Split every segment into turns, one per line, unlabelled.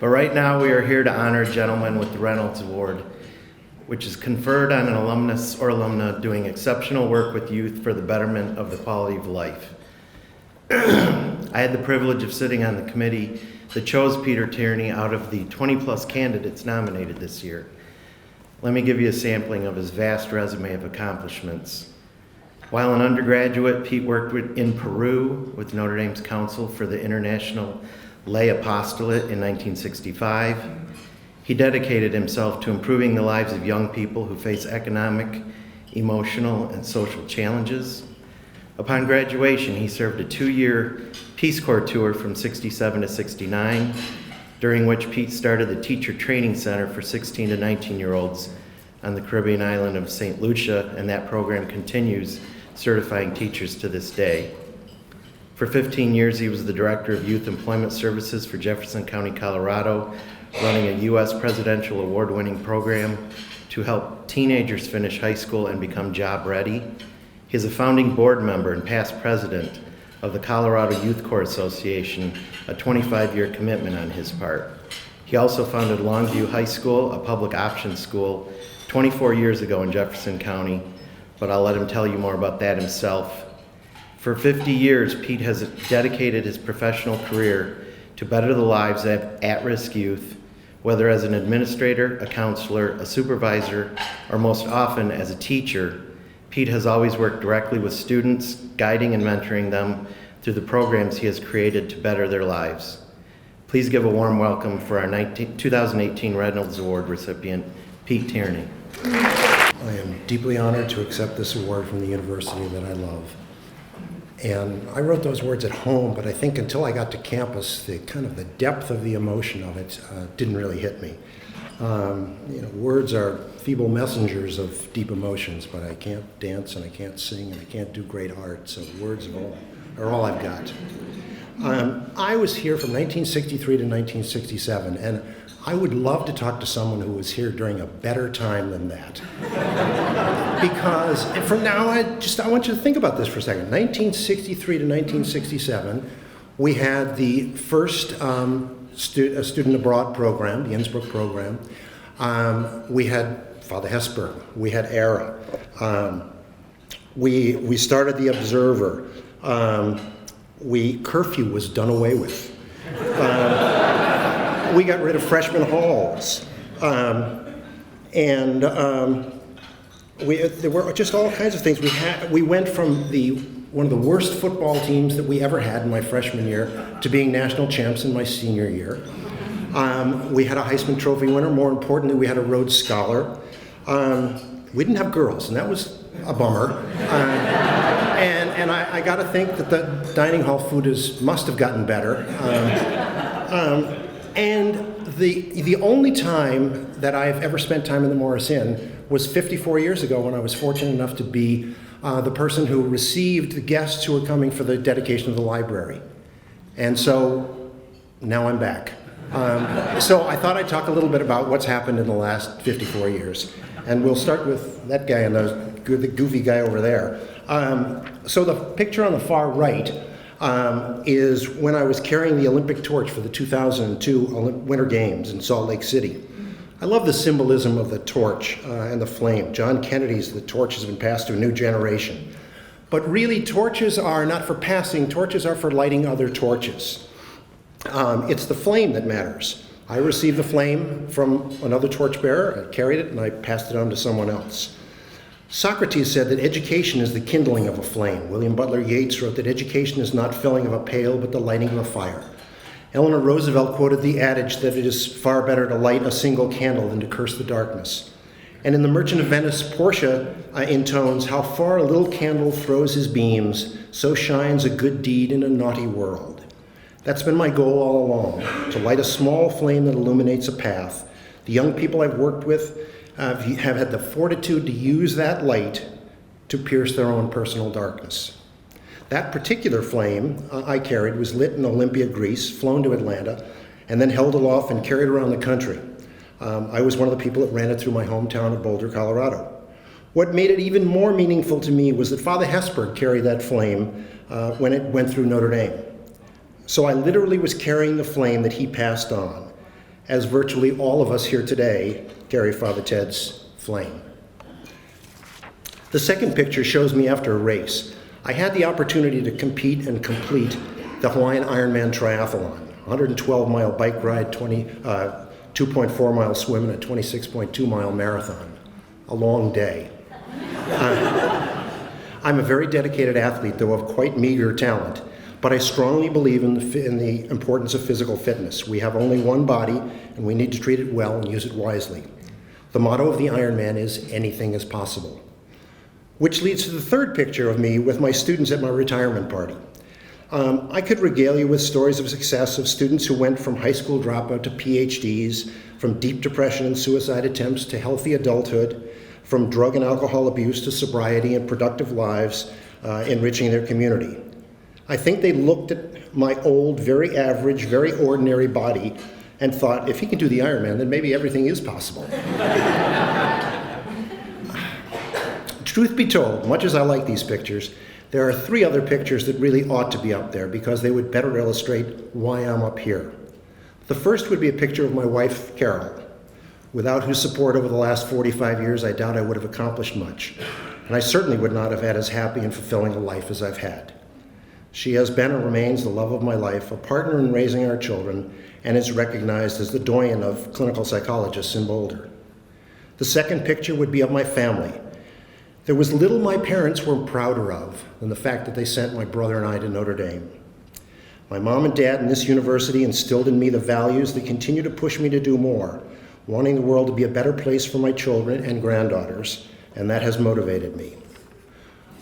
But right now we are here to honor a gentleman with the Reynolds Award, which is conferred on an alumnus or alumna doing exceptional work with youth for the betterment of the quality of life. I had the privilege of sitting on the committee that chose Peter Tierney out of the 20-plus candidates nominated this year. Let me give you a sampling of his vast resume of accomplishments. While an undergraduate, Pete worked in Peru with Notre Dame's Council for the International Lay Apostolate in 1965. He dedicated himself to improving the lives of young people who face economic, emotional, and social challenges. Upon graduation, he served a 2-year Peace Corps tour from 67 to 69, during which Pete started the Teacher Training Center for 16 to 19-year-olds on the Caribbean island of St. Lucia, and that program continues certifying teachers to this day. For 15 years, he was the Director of Youth Employment Services for Jefferson County, Colorado, running a U.S. Presidential Award-winning program to help teenagers finish high school and become job-ready. He is a founding board member and past president of the Colorado Youth Corps Association, a 25-year commitment on his part. He also founded Longview High School, a public option school, 24 years ago in Jefferson County, but I'll let him tell you more about that himself. For 50 years, Pete has dedicated his professional career to better the lives of at-risk youth, whether as an administrator, a counselor, a supervisor, or most often as a teacher. Pete has always worked directly with students, guiding and mentoring them through the programs he has created to better their lives. Please give a warm welcome for our 2018 Reynolds Award recipient, Pete Tierney.
I am deeply honored to accept this award from the university that I love. And I wrote those words at home, but I think until I got to campus, the depth of the emotion of it didn't really hit me. Words are feeble messengers of deep emotions, but I can't dance and I can't sing and I can't do great art, so words are all I've got. I was here from 1963 to 1967, and I would love to talk to someone who was here during a better time than that. Because from now, I want you to think about this for a second. 1963 to 1967, we had the first student abroad program, the Innsbruck program. We had Father Hesburgh. We had ERA. We started the Observer. Curfew was done away with. We got rid of freshman halls. There were just all kinds of things. We went from one of the worst football teams that we ever had in my freshman year to being national champs in my senior year. We had a Heisman Trophy winner. More importantly, we had a Rhodes Scholar. We didn't have girls, and that was a bummer. And I got to think that the dining hall food must have gotten better. And the only time that I've ever spent time in the Morris Inn was 54 years ago when I was fortunate enough to be the person who received the guests who were coming for the dedication of the library. And so now I'm back. So I thought I'd talk a little bit about what's happened in the last 54 years. And we'll start with that guy and the goofy guy over there. So the picture on the far right is when I was carrying the Olympic torch for the 2002 Winter Games in Salt Lake City. I love the symbolism of the torch and the flame. John Kennedy's "The torch has been passed to a new generation." But really, torches are not for passing, torches are for lighting other torches. It's the flame that matters. I received the flame from another torchbearer, I carried it, and I passed it on to someone else. Socrates said that education is the kindling of a flame. William Butler Yeats wrote that education is not filling of a pail, but the lighting of a fire. Eleanor Roosevelt quoted the adage that it is far better to light a single candle than to curse the darkness. And in The Merchant of Venice, Portia intones, "How far a little candle throws his beams, so shines a good deed in a naughty world." That's been my goal all along, to light a small flame that illuminates a path. The young people I've worked with have had the fortitude to use that light to pierce their own personal darkness. That particular flame I carried was lit in Olympia, Greece, flown to Atlanta, and then held aloft and carried around the country. I was one of the people that ran it through my hometown of Boulder, Colorado. What made it even more meaningful to me was that Father Hesburgh carried that flame when it went through Notre Dame. So I literally was carrying the flame that he passed on. as virtually all of us here today carry Father Ted's flame. The second picture shows me after a race. I had the opportunity to compete and complete the Hawaiian Ironman Triathlon, 112-mile bike ride, 2.4-mile swim, and a 26.2-mile marathon. A long day. I'm a very dedicated athlete, though of quite meager talent, but I strongly believe in the importance of physical fitness. We have only one body, and we need to treat it well and use it wisely. The motto of the Ironman is, anything is possible. Which leads to the third picture of me with my students at my retirement party. I could regale you with stories of success of students who went from high school dropout to PhDs, from deep depression and suicide attempts to healthy adulthood, from drug and alcohol abuse to sobriety and productive lives, enriching their community. I think they looked at my old, very average, very ordinary body and thought, if he can do the Ironman, then maybe everything is possible. Truth be told, much as I like these pictures, there are 3 other pictures that really ought to be up there because they would better illustrate why I'm up here. The first would be a picture of my wife, Carol, without whose support over the last 45 years, I doubt I would have accomplished much. And I certainly would not have had as happy and fulfilling a life as I've had. She has been and remains the love of my life, a partner in raising our children, and is recognized as the doyen of clinical psychologists in Boulder. The second picture would be of my family. There was little my parents were prouder of than the fact that they sent my brother and I to Notre Dame. My mom and dad in this university instilled in me the values that continue to push me to do more, wanting the world to be a better place for my children and granddaughters, and that has motivated me.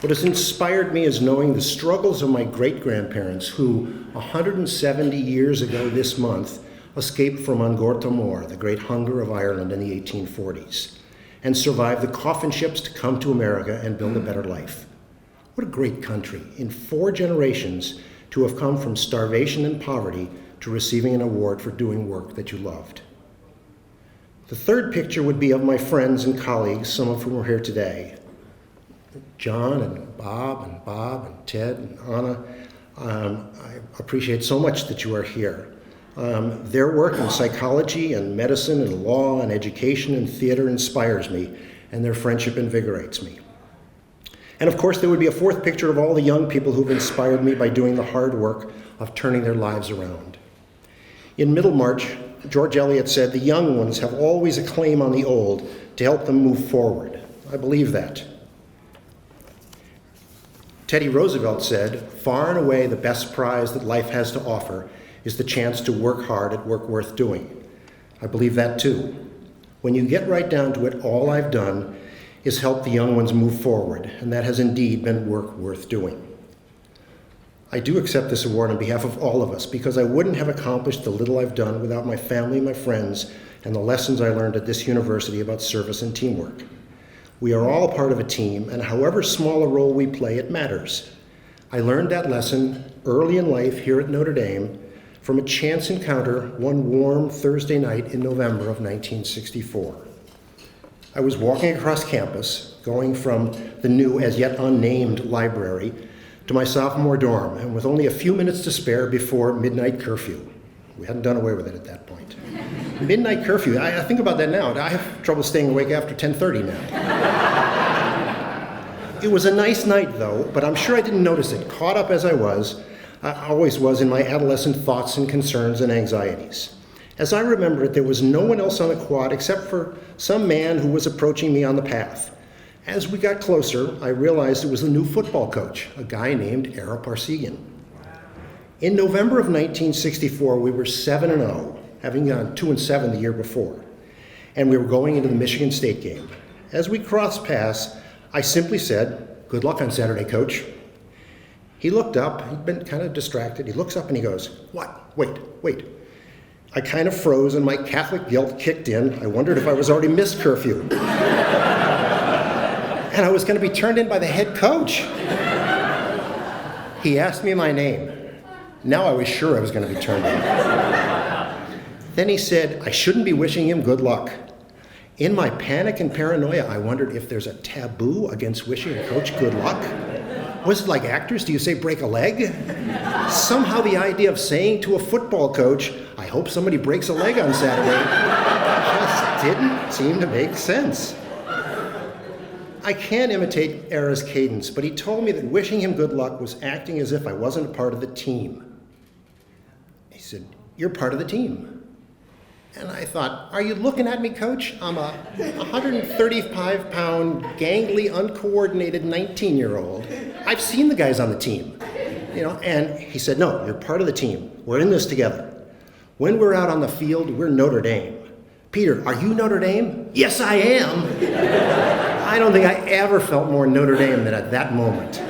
What has inspired me is knowing the struggles of my great-grandparents who, 170 years ago this month, escaped from Angorta Mór, the great hunger of Ireland in the 1840s, and survived the coffin ships to come to America and build a better life. What a great country, in 4 generations, to have come from starvation and poverty to receiving an award for doing work that you loved. The third picture would be of my friends and colleagues, some of whom are here today. John and Bob and Ted and Anna, I appreciate so much that you are here. Their work in psychology and medicine and law and education and theater inspires me, and their friendship invigorates me. And of course, there would be a fourth picture of all the young people who've inspired me by doing the hard work of turning their lives around. In Middlemarch, George Eliot said, "The young ones have always a claim on the old to help them move forward." I believe that. Teddy Roosevelt said, "Far and away the best prize that life has to offer is the chance to work hard at work worth doing." I believe that too. When you get right down to it, all I've done is help the young ones move forward, and that has indeed been work worth doing. I do accept this award on behalf of all of us because I wouldn't have accomplished the little I've done without my family, my friends, and the lessons I learned at this university about service and teamwork. We are all part of a team, and however small a role we play, it matters. I learned that lesson early in life here at Notre Dame from a chance encounter one warm Thursday night in November of 1964. I was walking across campus, going from the new, as yet unnamed library to my sophomore dorm, and with only a few minutes to spare before midnight curfew. We hadn't done away with it at that point. Midnight curfew, I think about that now. I have trouble staying awake after 10:30 now. It was a nice night though, but I'm sure I didn't notice it, caught up as I always was in my adolescent thoughts and concerns and anxieties. As I remember it, there was no one else on the quad except for some man who was approaching me on the path. As we got closer, I realized it was the new football coach, a guy named Ara Parsegian. In November of 1964, we were 7-0, having gone 2-7 the year before, and we were going into the Michigan State game. As we crossed paths, I simply said, "Good luck on Saturday, Coach." He looked up, he'd been kind of distracted. He looks up and he goes, "What? Wait. I kind of froze and my Catholic guilt kicked in. I wondered if I was already missed curfew. And I was going to be turned in by the head coach. He asked me my name. Now I was sure I was going to be turned in. Then he said, I shouldn't be wishing him good luck. In my panic and paranoia, I wondered if there's a taboo against wishing a coach good luck. Was it like actors? Do you say break a leg? Somehow the idea of saying to a football coach, I hope somebody breaks a leg on Saturday, just didn't seem to make sense. I can't imitate Era's cadence, but he told me that wishing him good luck was acting as if I wasn't a part of the team. He said, you're part of the team. And I thought, are you looking at me, coach? I'm a 135-pound, gangly, uncoordinated 19-year-old. I've seen the guys on the team. And he said, no, you're part of the team. We're in this together. When we're out on the field, we're Notre Dame. Peter, are you Notre Dame? Yes, I am. I don't think I ever felt more Notre Dame than at that moment.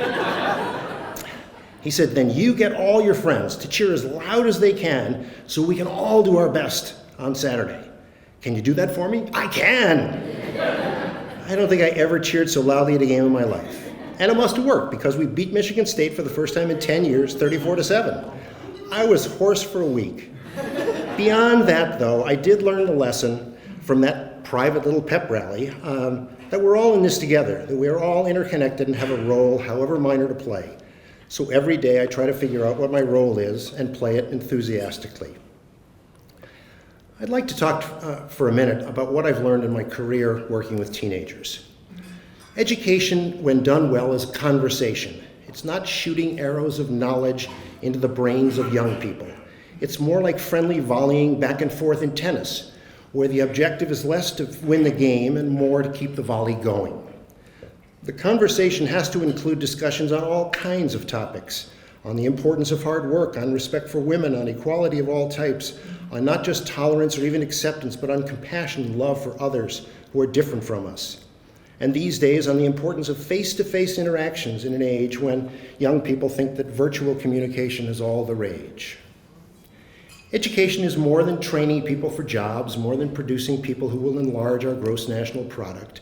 He said, then you get all your friends to cheer as loud as they can so we can all do our best on Saturday. Can you do that for me? I can. I don't think I ever cheered so loudly at a game in my life. And it must have worked because we beat Michigan State for the first time in 10 years, 34-7. I was hoarse for a week. Beyond that, though, I did learn the lesson from that private little pep rally that we're all in this together, that we're all interconnected and have a role, however minor, to play. So every day I try to figure out what my role is and play it enthusiastically. I'd like to talk for a minute about what I've learned in my career working with teenagers. Education, when done well, is conversation. It's not shooting arrows of knowledge into the brains of young people. It's more like friendly volleying back and forth in tennis, where the objective is less to win the game and more to keep the volley going. The conversation has to include discussions on all kinds of topics, on the importance of hard work, on respect for women, on equality of all types, on not just tolerance or even acceptance, but on compassion and love for others who are different from us. And these days, on the importance of face-to-face interactions in an age when young people think that virtual communication is all the rage. Education is more than training people for jobs, more than producing people who will enlarge our gross national product.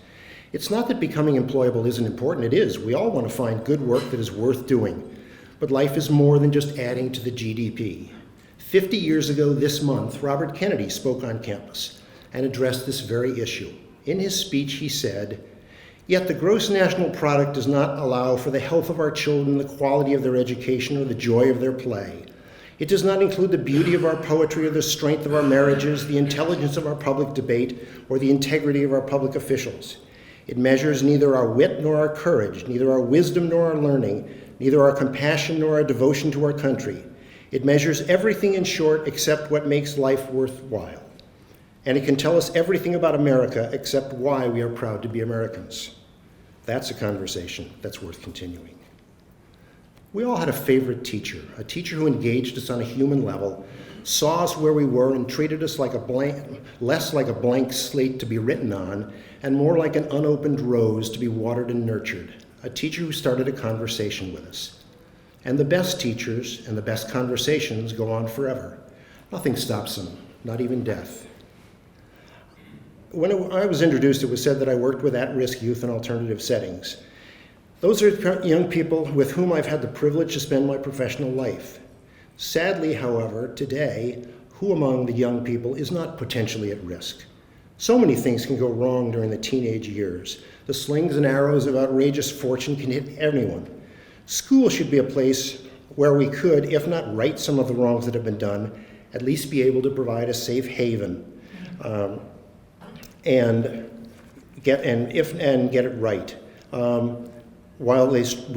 It's not that becoming employable isn't important. It is. We all want to find good work that is worth doing. But life is more than just adding to the GDP. 50 years ago this month, Robert Kennedy spoke on campus and addressed this very issue. In his speech, he said, "Yet the gross national product does not allow for the health of our children, the quality of their education, or the joy of their play. It does not include the beauty of our poetry or the strength of our marriages, the intelligence of our public debate, or the integrity of our public officials. It measures neither our wit nor our courage, neither our wisdom nor our learning, neither our compassion nor our devotion to our country. It measures everything, in short, except what makes life worthwhile. And it can tell us everything about America except why we are proud to be Americans." That's a conversation that's worth continuing. We all had a favorite teacher, a teacher who engaged us on a human level, saw us where we were and treated us like less like a blank slate to be written on, and more like an unopened rose to be watered and nurtured, a teacher who started a conversation with us. And the best teachers and the best conversations go on forever. Nothing stops them, not even death. When I was introduced, it was said that I worked with at-risk youth in alternative settings. Those are young people with whom I've had the privilege to spend my professional life. Sadly, however, today, who among the young people is not potentially at risk? So many things can go wrong during the teenage years. The slings and arrows of outrageous fortune can hit anyone. School should be a place where we could, if not right some of the wrongs that have been done, at least be able to provide a safe haven and get it right. While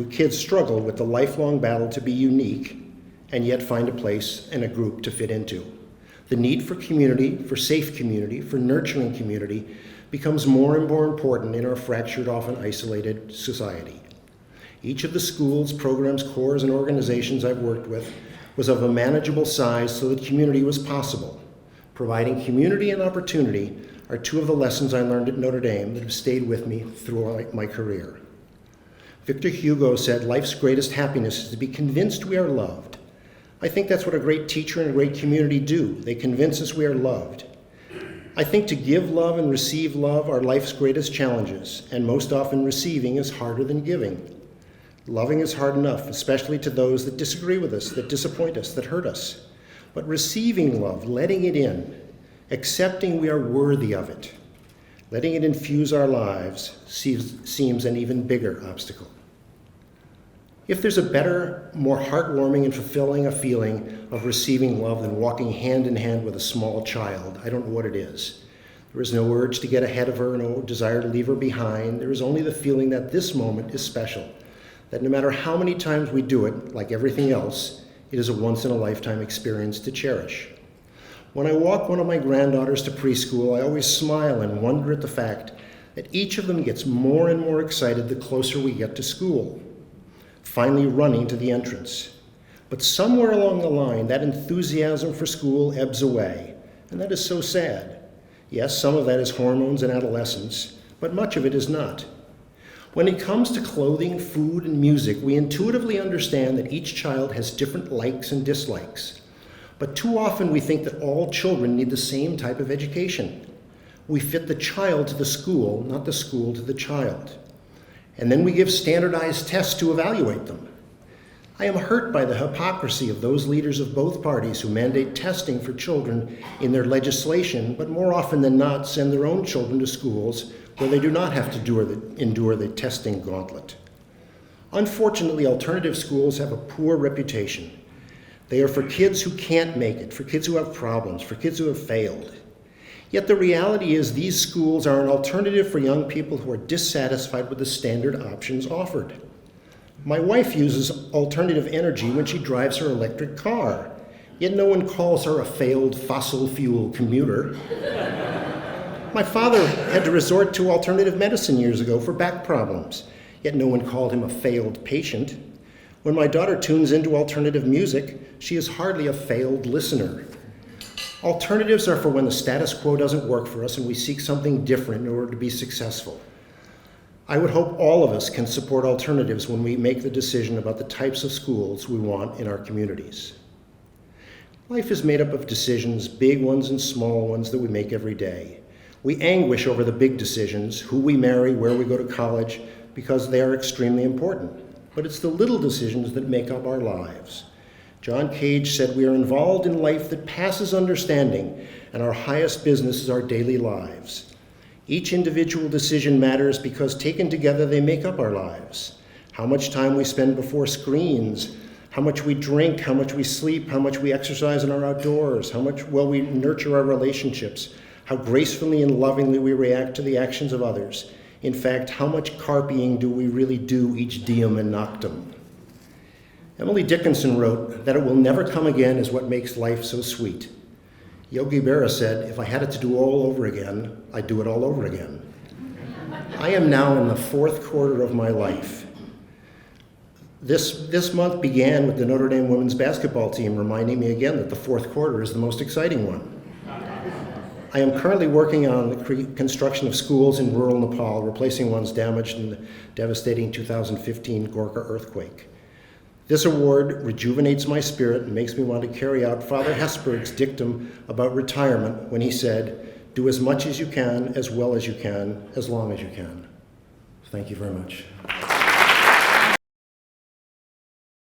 kids struggle with the lifelong battle to be unique and yet find a place and a group to fit into. The need for community, for safe community, for nurturing community becomes more and more important in our fractured, often isolated society. Each of the schools, programs, corps, and organizations I've worked with was of a manageable size so that community was possible. Providing community and opportunity are two of the lessons I learned at Notre Dame that have stayed with me throughout my career. Victor Hugo said, "Life's greatest happiness is to be convinced we are loved." I think that's what a great teacher and a great community do. They convince us we are loved. I think to give love and receive love are life's greatest challenges, and most often receiving is harder than giving. Loving is hard enough, especially to those that disagree with us, that disappoint us, that hurt us. But receiving love, letting it in, accepting we are worthy of it, letting it infuse our lives seems an even bigger obstacle. If there's a better, more heartwarming and fulfilling a feeling of receiving love than walking hand in hand with a small child, I don't know what it is. There is no urge to get ahead of her, no desire to leave her behind. There is only the feeling that this moment is special, that no matter how many times we do it, like everything else, it is a once-in-a-lifetime experience to cherish. When I walk one of my granddaughters to preschool, I always smile and wonder at the fact that each of them gets more and more excited the closer we get to school, finally running to the entrance. But somewhere along the line, that enthusiasm for school ebbs away, and that is so sad. Yes, some of that is hormones and adolescence, but much of it is not. When it comes to clothing, food, and music, we intuitively understand that each child has different likes and dislikes. But too often we think that all children need the same type of education. We fit the child to the school, not the school to the child. And then we give standardized tests to evaluate them. I am hurt by the hypocrisy of those leaders of both parties who mandate testing for children in their legislation, but more often than not send their own children to schools where they do not have to endure the testing gauntlet. Unfortunately, alternative schools have a poor reputation. They are for kids who can't make it, for kids who have problems, for kids who have failed. Yet the reality is these schools are an alternative for young people who are dissatisfied with the standard options offered. My wife uses alternative energy when she drives her electric car, yet no one calls her a failed fossil fuel commuter. My father had to resort to alternative medicine years ago for back problems, yet no one called him a failed patient. When my daughter tunes into alternative music, she is hardly a failed listener. Alternatives are for when the status quo doesn't work for us and we seek something different in order to be successful. I would hope all of us can support alternatives when we make the decision about the types of schools we want in our communities. Life is made up of decisions, big ones and small ones, that we make every day. We anguish over the big decisions, who we marry, where we go to college, because they are extremely important. But it's the little decisions that make up our lives. John Cage said, "We are involved in life that passes understanding, and our highest business is our daily lives." Each individual decision matters because taken together they make up our lives. How much time we spend before screens, how much we drink, how much we sleep, how much we exercise in our outdoors, how much well we nurture our relationships, how gracefully and lovingly we react to the actions of others. In fact, how much carping do we really do each diem and noctum? Emily Dickinson wrote that it will never come again is what makes life so sweet. Yogi Berra said, if I had it to do all over again, I'd do it all over again. I am now in the fourth quarter of my life. This month began with the Notre Dame women's basketball team reminding me again that the fourth quarter is the most exciting one. I am currently working on the construction of schools in rural Nepal, replacing ones damaged in the devastating 2015 Gorkha earthquake. This award rejuvenates my spirit and makes me want to carry out Father Hesburgh's dictum about retirement when he said, "Do as much as you can, as well as you can, as long as you can." Thank you very much.